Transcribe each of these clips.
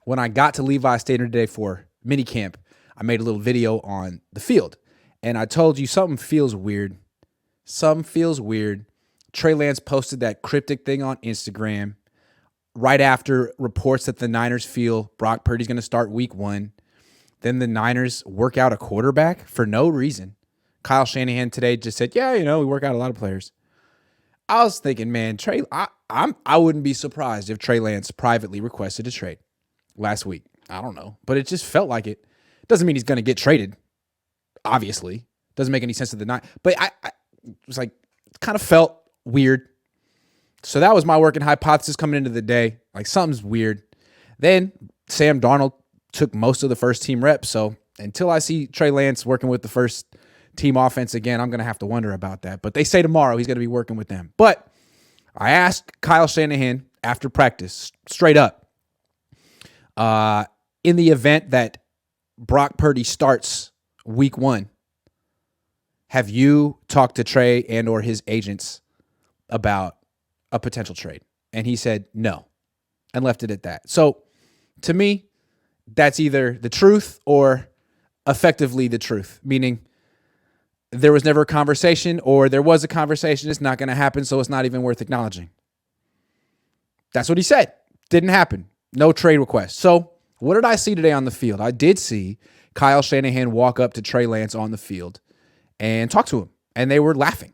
when I got to Levi Stadium today for minicamp, I made a little video on the field. And I told you something feels weird. Something feels weird. Trey Lance posted that cryptic thing on Instagram right after reports that the Niners feel Brock Purdy's going to start week 1. Then the Niners work out a quarterback for no reason. Kyle Shanahan today just said, yeah, we work out a lot of players. I was thinking, man, I wouldn't be surprised if Trey Lance privately requested a trade last week. I don't know, but it just felt like it. Doesn't mean he's going to get traded, obviously. Doesn't make any sense to the night. But I was like, kind of felt weird. So that was my working hypothesis coming into the day. Like, something's weird. Then Sam Darnold took most of the first team reps. So until I see Trey Lance working with the first team offense again, I'm going to have to wonder about that. But they say tomorrow he's going to be working with them. But I asked Kyle Shanahan after practice, straight up, in the event that Brock Purdy starts week 1, have you talked to Trey and or his agents about a potential trade? And he said no and left it at that. So to me, that's either the truth or effectively the truth, meaning there was never a conversation, or there was a conversation, it's not going to happen, so it's not even worth acknowledging. That's what he said. Didn't happen. No trade request. So what did I see today on the field? I did see Kyle Shanahan walk up to Trey Lance on the field and talk to him, and they were laughing.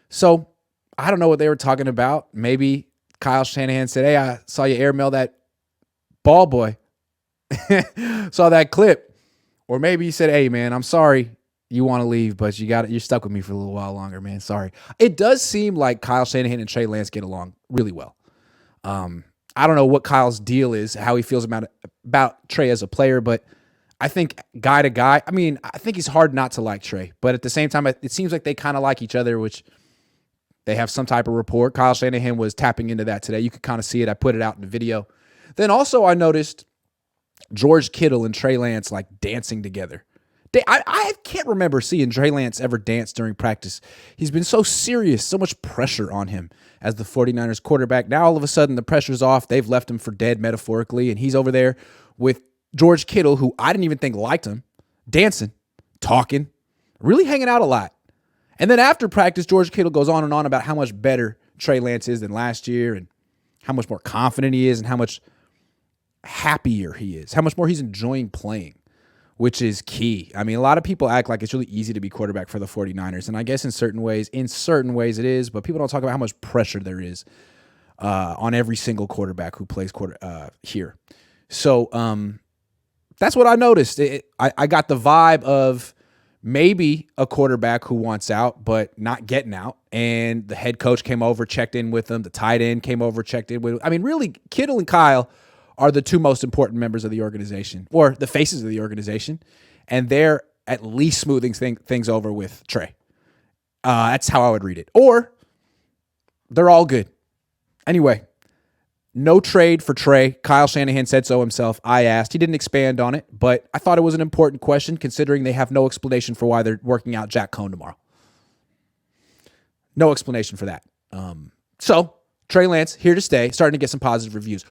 So I don't know what they were talking about. Maybe Kyle Shanahan said, hey, I saw you airmail that ball boy. Saw that clip. Or maybe he said, hey, man, I'm sorry you want to leave, but you're stuck with me for a little while longer, man. Sorry. It does seem like Kyle Shanahan and Trey Lance get along really well. I don't know what Kyle's deal is, how he feels about Trey as a player, but I think guy to guy, I think he's hard not to like Trey, but at the same time, it seems like they kind of like each other, which they have some type of rapport. Kyle Shanahan was tapping into that today. You could kind of see it. I put it out in the video. Then also I noticed George Kittle and Trey Lance like dancing together. I can't remember seeing Trey Lance ever dance during practice. He's been so serious, so much pressure on him as the 49ers quarterback. Now all of a sudden the pressure's off. They've left him for dead metaphorically, and he's over there with George Kittle, who I didn't even think liked him, dancing, talking, really hanging out a lot. And then after practice, George Kittle goes on and on about how much better Trey Lance is than last year and how much more confident he is and how much happier he is, how much more he's enjoying playing, which is key. A lot of people act like it's really easy to be quarterback for the 49ers, and I guess in certain ways it is, but people don't talk about how much pressure there is on every single quarterback who plays here. So that's what I noticed. I got the vibe of maybe a quarterback who wants out but not getting out, and the head coach came over, checked in with them. The tight end came over, checked in with them. Really, Kittle and Kyle are the two most important members of the organization, or the faces of the organization, and they're at least smoothing things over with Trey. That's how I would read it. Or they're all good. Anyway, no trade for Trey. Kyle Shanahan said so himself. I asked. He didn't expand on it, but I thought it was an important question considering they have no explanation for why they're working out Jack Cohn tomorrow. No explanation for that. So Trey Lance, here to stay, starting to get some positive reviews.